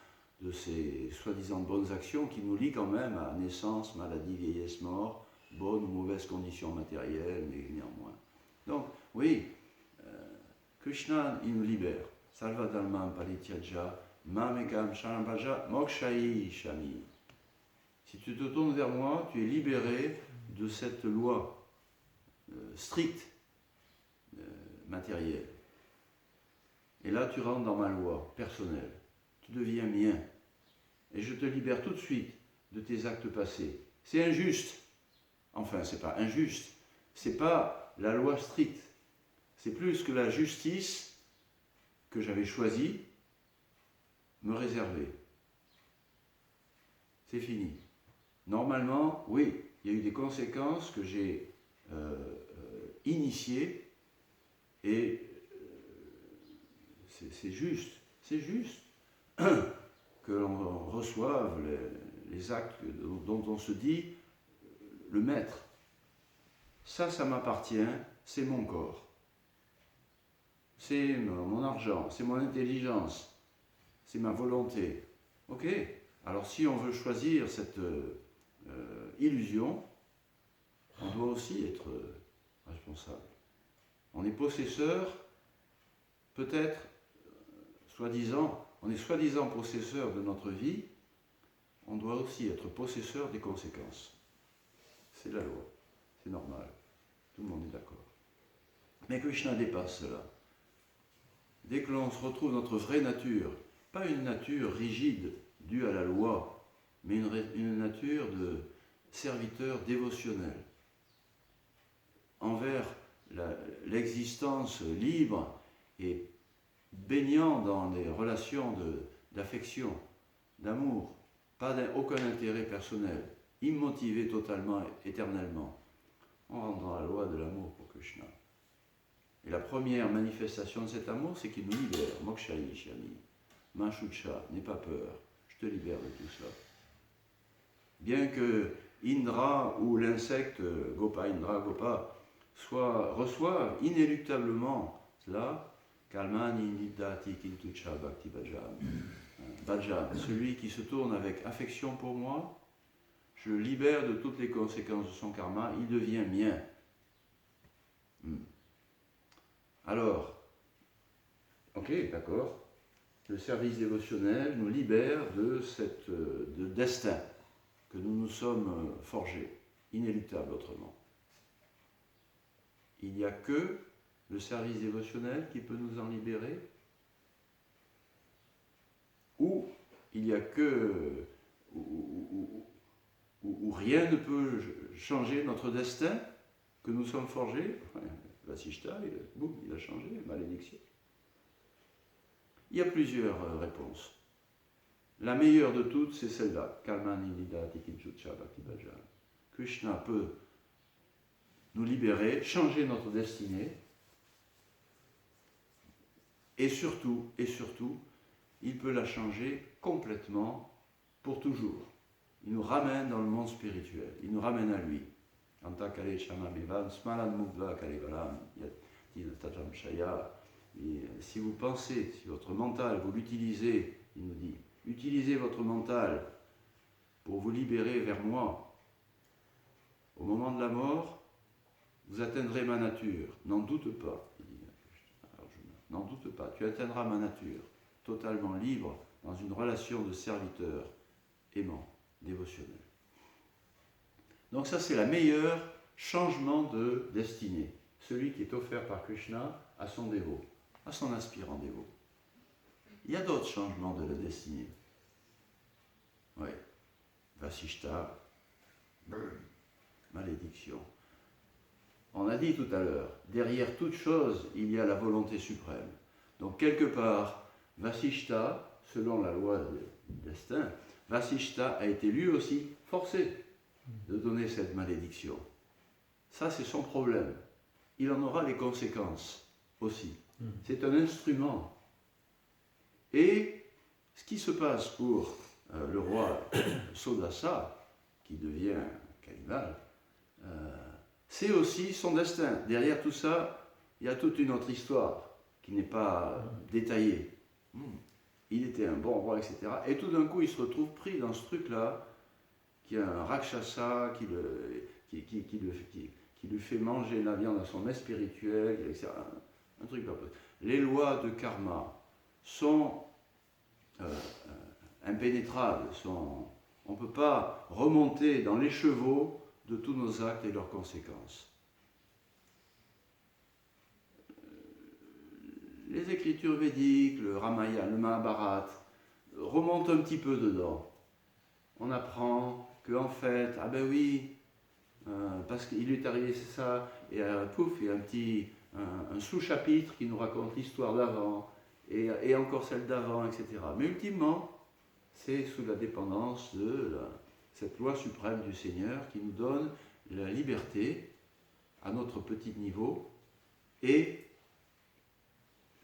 [SPEAKER 1] de ces soi-disant bonnes actions qui nous lient quand même à naissance, maladie, vieillesse, mort, bonnes ou mauvaises conditions matérielles, mais néanmoins. Donc, oui, Krishna, il nous libère. Salva Dharmam Parityaja, Mamekam Sharampaja, Mokshai Shami. Si tu te tournes vers moi, tu es libéré de cette loi stricte, matérielle. Et là, tu rentres dans ma loi personnelle. Tu deviens mien. Et je te libère tout de suite de tes actes passés. C'est injuste. Enfin, c'est pas injuste. C'est pas la loi stricte. C'est plus que la justice que j'avais choisie me réserver. C'est fini. Normalement, oui, il y a eu des conséquences que j'ai initiées et c'est juste que l'on reçoive les actes dont on se dit le maître. Ça m'appartient, c'est mon corps. C'est mon argent, c'est mon intelligence, c'est ma volonté. Ok, alors si on veut choisir cette illusion, on doit aussi être responsable. On est possesseur, peut-être, on est soi-disant possesseur de notre vie, on doit aussi être possesseur des conséquences. C'est la loi, c'est normal, tout le monde est d'accord. Mais Krishna dépasse cela. Dès que l'on se retrouve notre vraie nature, pas une nature rigide due à la loi, mais une nature de serviteur dévotionnel envers l'existence libre et baignant dans des relations d'affection, d'amour, pas aucun intérêt personnel, immotivé totalement, éternellement. On rentre dans la loi de l'amour pour Krishna. Et la première manifestation de cet amour, c'est qu'il nous libère. Mokshayi Shami, Manchucha, n'aie pas peur, je te libère de tout cela. Bien que Indra ou l'insecte Indra Gopa reçoivent inéluctablement cela, Kalmani Nidati Kintucha Bhakti Bhajam. Bhajam, celui qui se tourne avec affection pour moi, je le libère de toutes les conséquences de son karma, il devient mien. Alors, ok, d'accord, le service dévotionnel nous libère de destin que nous nous sommes forgés, inéluctable autrement. Il n'y a que le service dévotionnel qui peut nous en libérer, ou il n'y a que où rien ne peut changer notre destin que nous sommes forgés. Vasishta, il a changé, malédiction. Il y a plusieurs réponses. La meilleure de toutes, c'est celle-là. Kalmani Nidati Kinchucha Bhakti Bhajam. Krishna peut nous libérer, changer notre destinée, et surtout, il peut la changer complètement pour toujours. Il nous ramène dans le monde spirituel, il nous ramène à lui. Si vous pensez, si votre mental, vous l'utilisez, il nous dit, utilisez votre mental pour vous libérer vers moi. Au moment de la mort, vous atteindrez ma nature. N'en doute pas, il dit Arjuna. N'en doute pas, tu atteindras ma nature, totalement libre, dans une relation de serviteur aimant, dévotionnel. Donc ça, c'est le meilleur changement de destinée, celui qui est offert par Krishna à son dévot, à son aspirant dévot. Il y a d'autres changements de la destinée. Oui, Vasishta, malédiction. On a dit tout à l'heure, derrière toute chose, il y a la volonté suprême. Donc quelque part, Vasishta, selon la loi du destin, Vasishta a été lui aussi forcé de donner cette malédiction. Ça, c'est son problème. Il en aura les conséquences aussi. C'est un instrument. Et ce qui se passe pour le roi Sodasa, qui devient Kalival, c'est aussi son destin. Derrière tout ça, il y a toute une autre histoire qui n'est pas détaillée. Il était un bon roi, etc. Et tout d'un coup, il se retrouve pris dans ce truc-là, qui a un Rakshasa, qui lui fait manger la viande à son mets spirituel, etc. Un truc pas possible. Les lois de karma sont impénétrables. On ne peut pas remonter dans l'écheveau de tous nos actes et leurs conséquences. Les écritures védiques, le Ramayana, le Mahabharata, remontent un petit peu dedans. On apprend qu'en fait, ah ben oui, parce qu'il lui est arrivé ça, et pouf, il y a un sous-chapitre qui nous raconte l'histoire d'avant, et encore celle d'avant, etc. Mais ultimement, c'est sous la dépendance de cette loi suprême du Seigneur qui nous donne la liberté à notre petit niveau et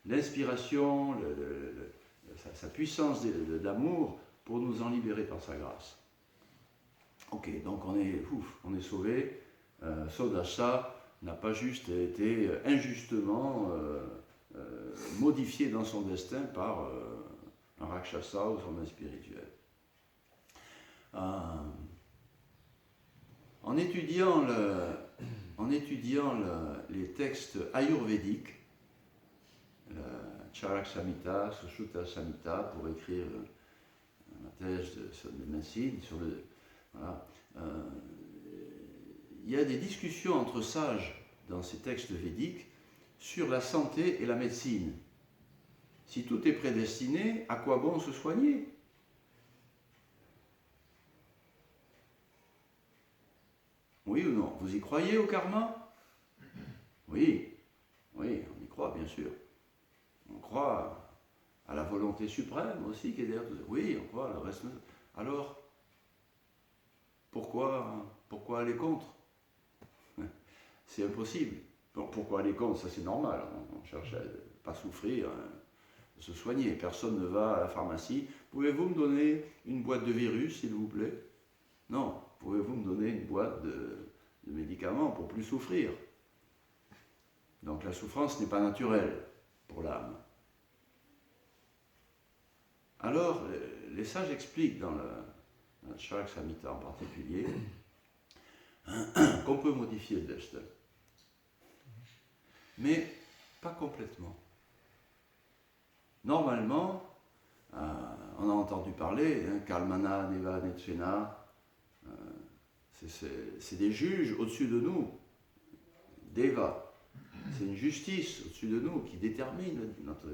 [SPEAKER 1] l'inspiration, sa puissance d'amour pour nous en libérer par sa grâce. Ok, donc on est sauvé. Sodasa n'a pas juste été injustement modifié dans son destin par un Rakshasa ou son main spirituel. En étudiant en étudiant les textes ayurvédiques, Charak Samhita, Sushruta Samhita, pour écrire ma thèse de médecine, voilà, il y a des discussions entre sages dans ces textes védiques sur la santé et la médecine. Si tout est prédestiné, à quoi bon se soigner? Oui ou non? Vous y croyez au karma? Oui, oui, on y croit bien sûr. On croit à la volonté suprême aussi qui est derrière tout ça. Oui, on croit à le reste. Alors, pourquoi aller contre? C'est impossible. Bon, pourquoi aller contre? Ça c'est normal. On cherche à ne pas souffrir, se soigner. Personne ne va à la pharmacie. Pouvez-vous me donner une boîte de virus, s'il vous plaît? Non. Pouvez-vous me donner une boîte de médicaments pour plus souffrir? Donc la souffrance n'est pas naturelle pour l'âme. Alors, les sages expliquent dans le Charak Samhita en particulier qu'on peut modifier le destin. Mais pas complètement. Normalement, on a entendu parler, Kalmana, Neva, Netchena, c'est des juges au-dessus de nous, Deva. C'est une justice au-dessus de nous qui détermine notre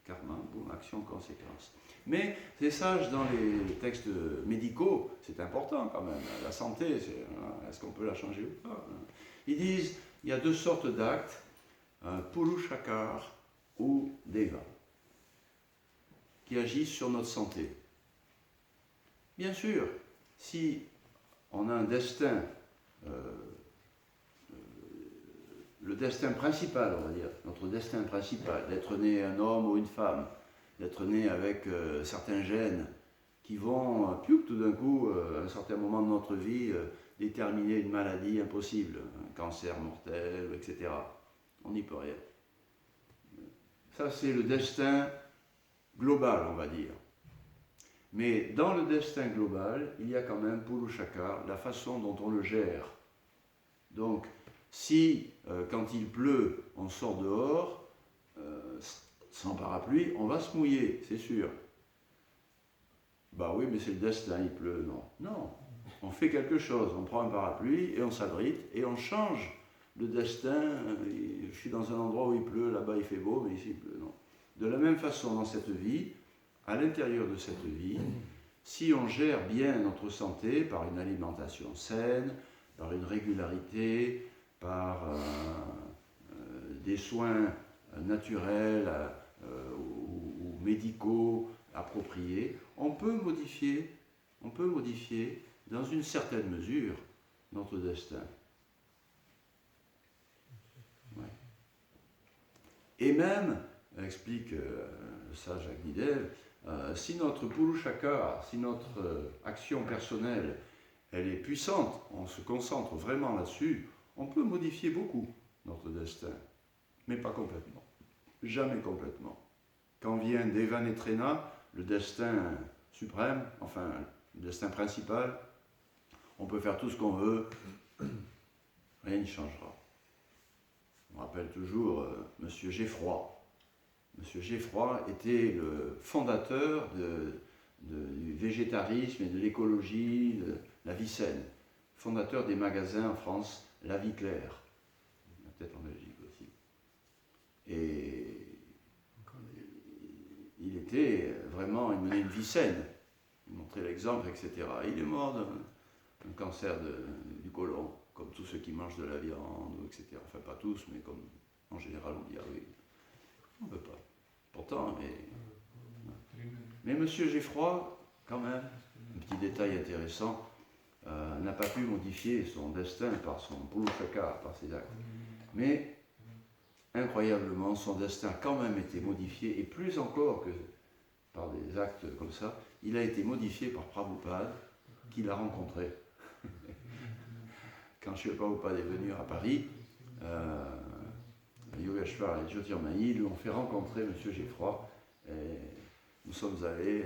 [SPEAKER 1] karma, bon, action, conséquence. Mais ces sages dans les textes médicaux, c'est important quand même, la santé, est-ce qu'on peut la changer ou pas? Ils disent, il y a deux sortes d'actes, Purushakar ou Deva, qui agissent sur notre santé. Bien sûr, si on a un destin, le destin principal, on va dire, notre destin principal, d'être né un homme ou une femme, d'être né avec certains gènes qui vont, tout d'un coup, à un certain moment de notre vie, déterminer une maladie impossible, un cancer mortel, etc. On n'y peut rien. Ça, c'est le destin global, on va dire. Mais dans le destin global, il y a quand même Purushakar, la façon dont on le gère. Donc, si, quand il pleut, on sort dehors, sans parapluie, on va se mouiller, c'est sûr. Bah oui, mais c'est le destin, il pleut. Non, non. On fait quelque chose, on prend un parapluie et on s'abrite et on change le destin. Je suis dans un endroit où il pleut, là-bas il fait beau, mais ici il pleut. Non. De la même façon, dans cette vie, à l'intérieur de cette vie, si on gère bien notre santé par une alimentation saine, par une régularité, par des soins naturels ou médicaux appropriés, on peut modifier dans une certaine mesure notre destin. Ouais. Et même, explique le sage Agnidev, si notre Purushakar, si notre action personnelle, elle est puissante, on se concentre vraiment là-dessus, on peut modifier beaucoup notre destin, mais pas complètement. Jamais complètement. Quand vient Deva Netrena, le destin suprême, enfin le destin principal, on peut faire tout ce qu'on veut, rien n'y changera. On rappelle toujours Monsieur Geffroy. Monsieur Geffroy était le fondateur du végétarisme et de l'écologie, de la vie saine. Fondateur des magasins en France, La Vie Claire. Peut-être en Belgique aussi. Et il était vraiment, il menait une vie saine. Il montrait l'exemple, etc. Il est mort d'un cancer du côlon, comme tous ceux qui mangent de la viande, etc. Enfin, pas tous, mais comme en général on dit, ah oui, on ne peut pas. Pourtant, mais M. Geffroy, quand même, un petit détail intéressant, n'a pas pu modifier son destin par son Purushakar, par ses actes. Mais, incroyablement, son destin a quand même été modifié, et plus encore que par des actes comme ça, il a été modifié par Prabhupada, qu'il a rencontré. Quand Srila Prabhupada est venu à Paris, Yogeshwar et Jyotirmayi lui ont fait rencontrer M. Geffroy, et nous sommes allés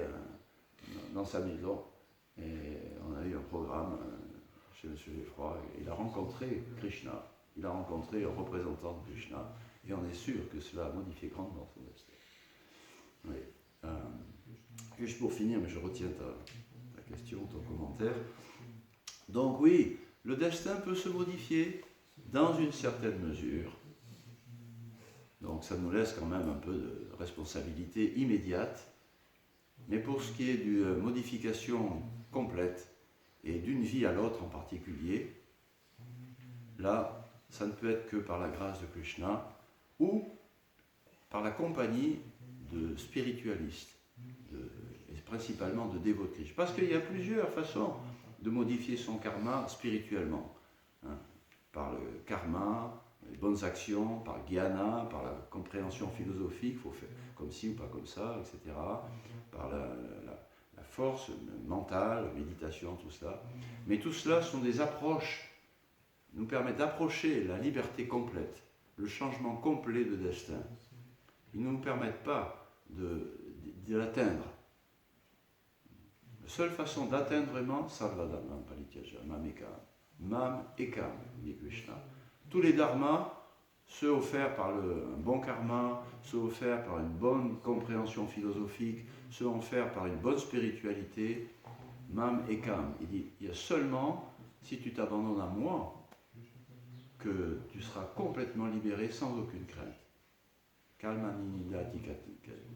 [SPEAKER 1] dans sa maison, et on a eu un programme chez M. Geffroy, il a rencontré Krishna, il a rencontré un représentant de Krishna, et on est sûr que cela a modifié grandement son destin. Oui. Juste pour finir, mais je retiens ta question, ton commentaire. Donc oui, le destin peut se modifier dans une certaine mesure. Donc ça nous laisse quand même un peu de responsabilité immédiate. Mais pour ce qui est d'une modification complète, et d'une vie à l'autre en particulier, là, ça ne peut être que par la grâce de Krishna ou par la compagnie de spiritualistes, et principalement de dévots de Krishna. Parce qu'il y a plusieurs façons de modifier son karma spirituellement. Hein. Par le karma, les bonnes actions, par jnana, par la compréhension philosophique, il faut faire comme ci ou pas comme ça, etc. Par la force mentale, méditation, tout cela. Mais tout cela sont des approches, nous permettent d'approcher la liberté complète, le changement complet de destin. Ils ne nous permettent pas de l'atteindre. La seule façon d'atteindre vraiment, Sarvadhamam Parityaja, Mam Ekam. Mam Ekam, dit Krishna. Tous les dharmas, ceux offerts par un bon karma, ceux offerts par une bonne compréhension philosophique, ceux offerts par une bonne spiritualité, Mam Ekam. Il dit, il y a seulement, si tu t'abandonnes à moi, que tu seras complètement libéré sans aucune crainte. Kalmani nidati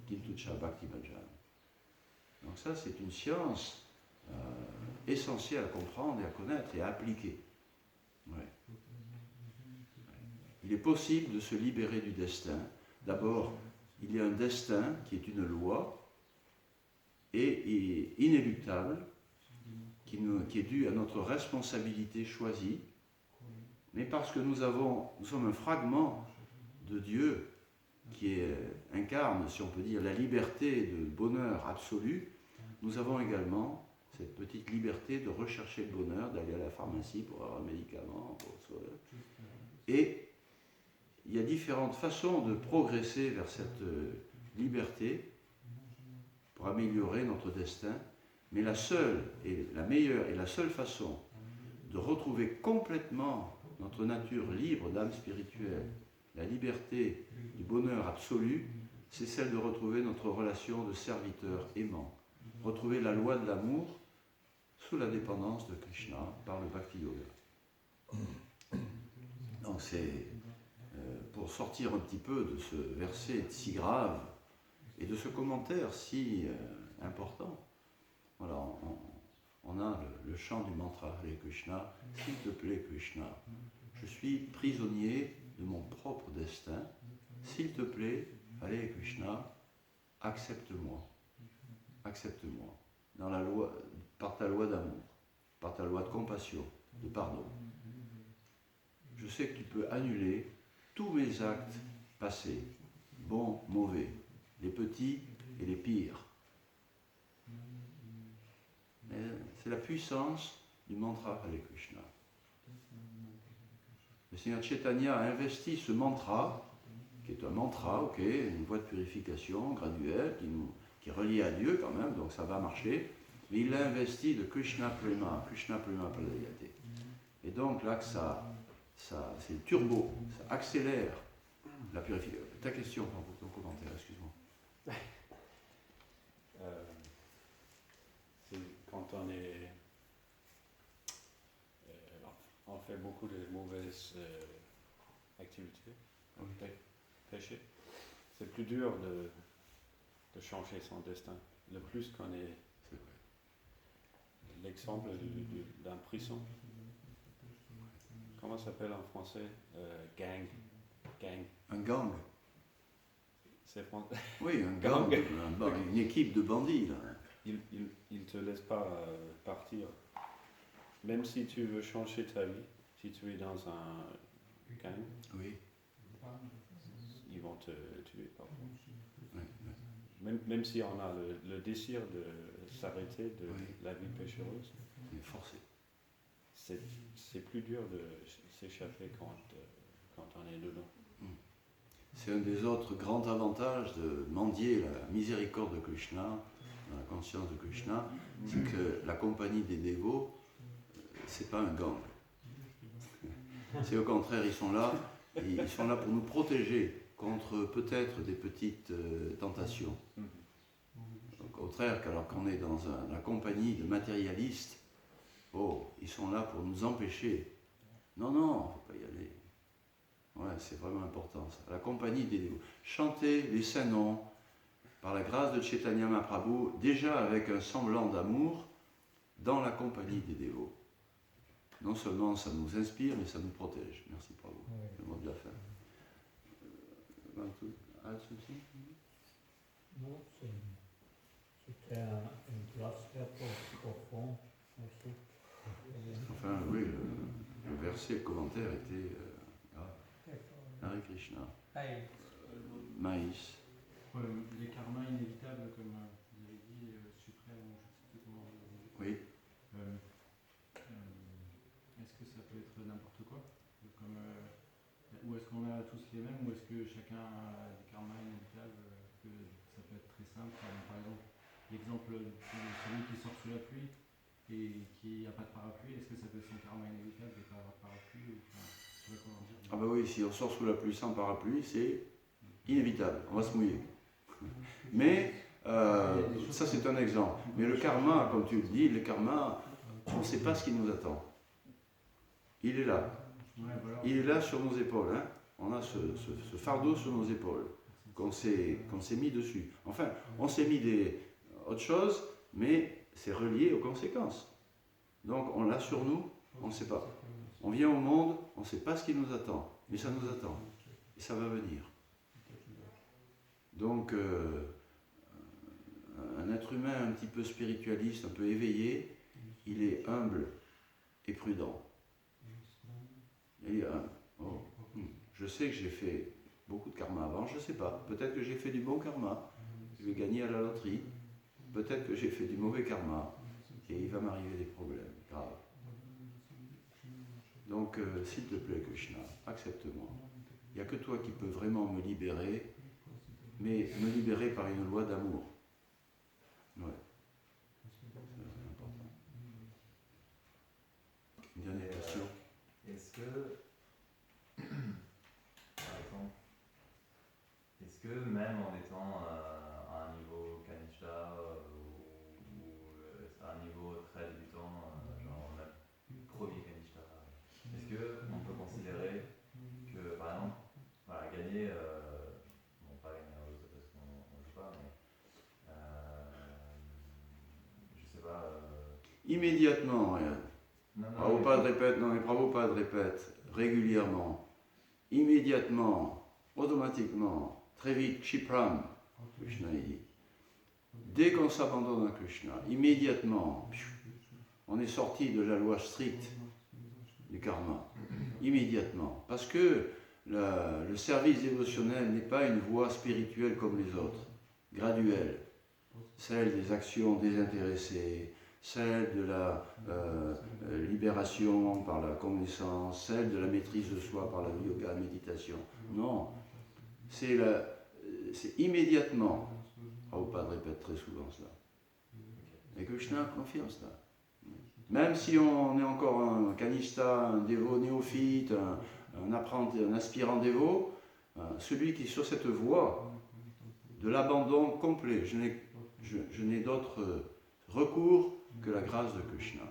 [SPEAKER 1] kintucha bhakti bhajan. Donc ça, c'est une science essentielle à comprendre et à connaître et à appliquer. Ouais. Il est possible de se libérer du destin. D'abord, il y a un destin qui est une loi et inéluctable, qui est due à notre responsabilité choisie, mais parce que nous sommes un fragment de Dieu qui incarne, si on peut dire, la liberté de bonheur absolu, nous avons également cette petite liberté de rechercher le bonheur, d'aller à la pharmacie pour avoir un médicament. Et il y a différentes façons de progresser vers cette liberté pour améliorer notre destin, mais la seule et la meilleure et la seule façon de retrouver complètement notre nature libre d'âme spirituelle, la liberté du bonheur absolu, c'est celle de retrouver notre relation de serviteur aimant, retrouver la loi de l'amour sous la dépendance de Krishna par le Bhakti Yoga. Donc c'est pour sortir un petit peu de ce verset si grave et de ce commentaire si important. Voilà, on a le chant du mantra Hare Krishna, s'il te plaît Krishna, je suis prisonnier de mon propre destin, s'il te plaît, Hare Krishna, accepte-moi, accepte-moi, dans la loi, par ta loi d'amour, par ta loi de compassion, de pardon. Je sais que tu peux annuler tous mes actes passés, bons, mauvais, les petits et les pires. C'est la puissance du mantra Hare Krishna. Le Seigneur Chaitanya a investi ce mantra, qui est un mantra, ok, une voie de purification graduelle, qui est reliée à Dieu quand même, donc ça va marcher, mais il l'a investi de Krishna Prema Paladayate. Et donc là, c'est le turbo, ça accélère la purification. Ta question, ton commentaire, excuse-moi.
[SPEAKER 8] C'est quand on fait beaucoup de mauvaises activités, péché, c'est plus dur de changer son destin. Le plus qu'on est, l'exemple d'un prison. Comment ça s'appelle en français? Gang.
[SPEAKER 1] Un gang.
[SPEAKER 8] C'est
[SPEAKER 1] Oui, un gang, une équipe de bandits. Là.
[SPEAKER 8] Il ne te laisse pas partir. Même si tu veux changer ta vie, si tu es dans un gang,
[SPEAKER 1] oui.
[SPEAKER 8] Ils vont te tuer parfois.
[SPEAKER 1] Oui.
[SPEAKER 8] Même si on a le désir de s'arrêter de la vie péchereuse,
[SPEAKER 1] Il est forcé.
[SPEAKER 8] c'est plus dur de s'échapper quand on est dedans.
[SPEAKER 1] C'est un des autres grands avantages de mendier la miséricorde de Krishna, dans la conscience de Krishna, c'est que la compagnie des dévots c'est pas un gang. C'est au contraire, ils sont là pour nous protéger contre peut-être des petites tentations. Au contraire, alors qu'on est dans la compagnie de matérialistes, ils sont là pour nous empêcher. Non, il ne faut pas y aller. Ouais, c'est vraiment important ça. La compagnie des dévots. Chanter les saints noms par la grâce de Chaitanya Mahaprabhu, déjà avec un semblant d'amour, dans la compagnie des dévots. Non seulement ça nous inspire, mais ça nous protège. Merci Prabhu. Le mot de la fin.
[SPEAKER 7] Non, c'était une classe très profonde aussi.
[SPEAKER 1] Enfin, oui, le verset, le commentaire était Hare Krishna. Maïs.
[SPEAKER 9] Les karmas inévitables, comme vous avez dit, suprême, je ne sais plus comment vous avez dit.
[SPEAKER 1] Oui.
[SPEAKER 9] Est-ce que ça peut être n'importe quoi comme, ou est-ce qu'on a tous les mêmes, ou est-ce que chacun a des karmas inévitables, que ça peut être très simple. Par exemple, l'exemple de celui qui sort sous la pluie et qui n'a pas de parapluie, est-ce que ça peut être son karma inévitable de ne pas avoir de parapluie, ou, comment dire.
[SPEAKER 1] Ah bah oui, si on sort sous la pluie sans parapluie, c'est inévitable, on va se mouiller. Mais, ça c'est un exemple. Mais le karma, comme tu le dis, le karma, on ne sait pas ce qui nous attend. Il est là. Il est là sur nos épaules. Hein. On a ce fardeau sur nos épaules qu'on s'est mis dessus. Enfin, on s'est mis autre chose, mais c'est relié aux conséquences. Donc on l'a sur nous, on ne sait pas. On vient au monde, on ne sait pas ce qui nous attend, mais ça nous attend. Et ça va venir. Donc, un être humain un petit peu spiritualiste, un peu éveillé, il est humble et prudent. Il est humble. Je sais que j'ai fait beaucoup de karma avant, je ne sais pas. Peut-être que j'ai fait du bon karma, je vais gagner à la loterie. Peut-être que j'ai fait du mauvais karma, et il va m'arriver des problèmes graves. Donc, s'il te plaît, Krishna, accepte-moi. Il n'y a que toi qui peux vraiment me libérer, mais me libérer par une loi d'amour. Ouais. C'est important. Une dernière question.
[SPEAKER 9] Est-ce que, par exemple, est-ce que même en étant à un niveau Kanishta ou à un niveau très débutant, genre même premier Kanishta, est-ce qu'on peut considérer que, par exemple, voilà, gagner, bon pas gagner à l'autre parce qu'on ne joue pas, mais je sais pas.
[SPEAKER 1] Immédiatement, regarde. Prabhupada répète, non mais Prabhupada répète régulièrement, immédiatement, automatiquement, très vite, Kshipram, Krishna dit. Dès qu'on s'abandonne à Krishna, immédiatement, on est sorti de la loi stricte du karma. Immédiatement. Parce que le service dévotionnel n'est pas une voie spirituelle comme les autres, graduelle. Celle des actions désintéressées, celle de la libération par la connaissance, celle de la maîtrise de soi par la yoga, la méditation. Non, c'est immédiatement. Prabhupada répète très souvent cela. Et Krishna confirme cela. Même si on est encore un kanishta, un dévot néophyte, un apprenti, un aspirant dévot, celui qui est sur cette voie de l'abandon complet, je n'ai d'autre recours que la grâce de Krishna.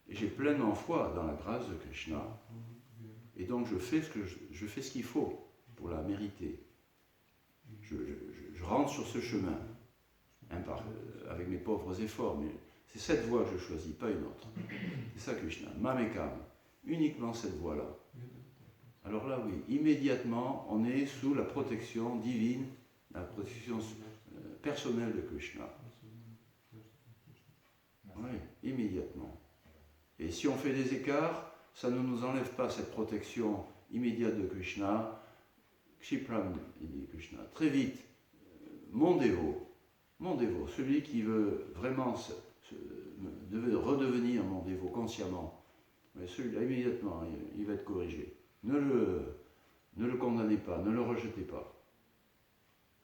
[SPEAKER 1] Et j'ai pleinement foi dans la grâce de Krishna. Et donc je fais ce qu'il faut pour la mériter. Je rentre sur ce chemin, avec mes pauvres efforts, mais c'est cette voie que je choisis, pas une autre. C'est ça Krishna, Mamekam, uniquement cette voie-là. Alors là, oui, immédiatement, on est sous la protection divine, la protection personnelle de Krishna. Oui, immédiatement. Et si on fait des écarts, ça ne nous enlève pas cette protection immédiate de Krishna. Kshipram, il dit Krishna, très vite, mon dévot, celui qui veut vraiment redevenir mon dévot consciemment, mais celui-là, immédiatement, il va être corrigé. Ne le condamnez pas, ne le rejetez pas.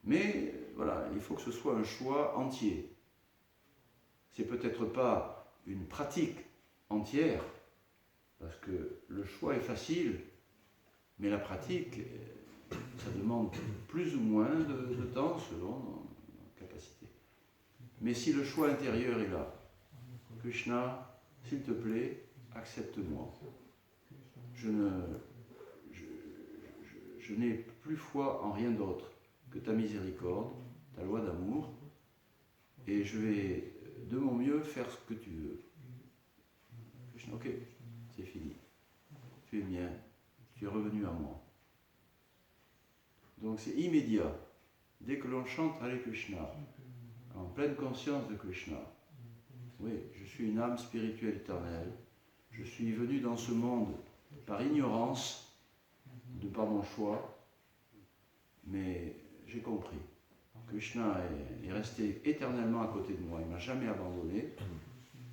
[SPEAKER 1] Mais voilà, il faut que ce soit un choix entier. C'est peut-être pas une pratique entière, parce que le choix est facile, mais la pratique, ça demande plus ou moins de temps selon nos capacités. Mais si le choix intérieur est là, Krishna, s'il te plaît, accepte-moi. Je n'ai plus foi en rien d'autre que ta miséricorde, ta loi d'amour, et je vais de mon mieux faire ce que tu veux. Krishna, ok, c'est fini. Tu es mien, tu es revenu à moi. Donc c'est immédiat. Dès que l'on chante Hare Krishna, en pleine conscience de Krishna, oui, je suis une âme spirituelle éternelle, je suis venu dans ce monde par ignorance, de par mon choix, mais j'ai compris. Krishna est resté éternellement à côté de moi, il ne m'a jamais abandonné,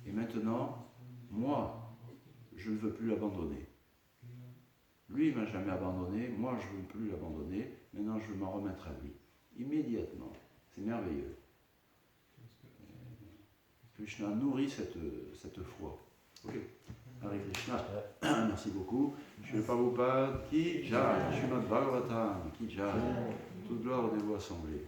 [SPEAKER 1] et maintenant, moi, je ne veux plus l'abandonner. Lui, il ne m'a jamais abandonné, moi, je ne veux plus l'abandonner, maintenant, je veux m'en remettre à lui. Immédiatement. C'est merveilleux. Krishna nourrit cette foi. Ok. Hare Krishna. Merci beaucoup. Shri Prabhupada ki jai. Srimad Bhagavatam ki jai. Toute gloire aux dévots assemblés.